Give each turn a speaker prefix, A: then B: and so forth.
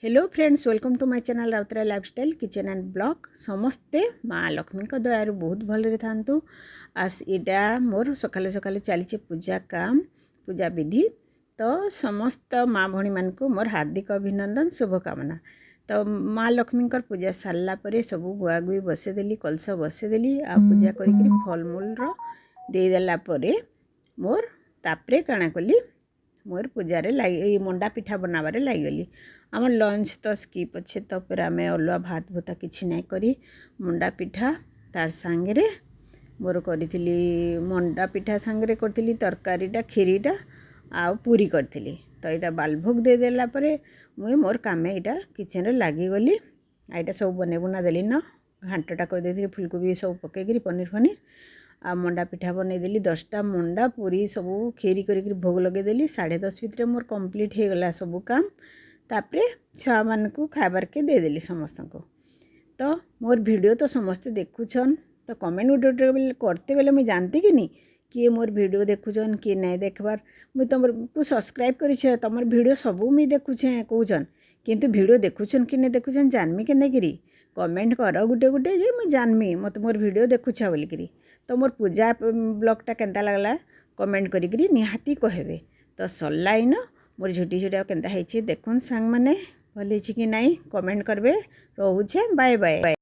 A: Hello friends, welcome to my channel Rautray lifestyle kitchen and blog. समस्ते माँ लक्ष्मी दयार बहुत भलरे थांतु। आस इटा मोर सकाले सकाले चली पूजा काम पूजा विधि। तो समस्त माँ भणी मान को मोर हार्दिक अभिनंदन शुभकामना। तो माँ लक्ष्मी पूजा सारा पर सब गुआ गुई बसईदेली कलश बसईदेली आ पूजा करी फलमूल देदेला मोर तापरे काଣା कली मोर पूजारे लगी मंडा पिठा बनाबारे लगिगली। आम लंच तो स्किप अच्छे तो फिर आम अलुआ भात भूता किसी ना करी मंडा पिठा तार सांगे मोर करी मंडा पिठा सांगे करी तरकारीटा खीरीटा आ पूरी करी। तो यहाँ बालभोग देदेला मुई मोर काम यहाँ किचन लगिगली। यहाँ सब बने बुना देली न घांटा करदे फुलकोबी सब पकईकरी पनीर फनीर आ मंडा पिठा बनईदेली 10टा मंडा पूरी सब खीरी करी भोग लगेदेली। 10:30 भितर मोर कंप्लीट हो गला सब काम। तापरे छुआ मान को खाबार के देदेली समस्त को। तो मोर वीडियो तो समस्ते देखुछन तो कमेंट उठे करते बेले मुझे जानती कि नहीं किए मोर वीडियो देखुछन किए नहीं देखबार। मुझे तुम को सब्सक्राइब कर तुम वीडियो सबू मुझे देखुचे कौन किंतु वीडियो देखुछन कि नहीं देखुछन जानमी के कमेंट कर गुटे गुटे जे मुझे जानमी मत मोर वीडियो देखुछा बोलिकी। तो मोर पूजा ब्लॉगटा केंता लगला कमेंट करी निहाती कहबे। तो सरला इन मोर झुटी झुटी केंता है देखुन सांग माने भल कि नहीं कमेंट करबे। रोचे बाय बाय।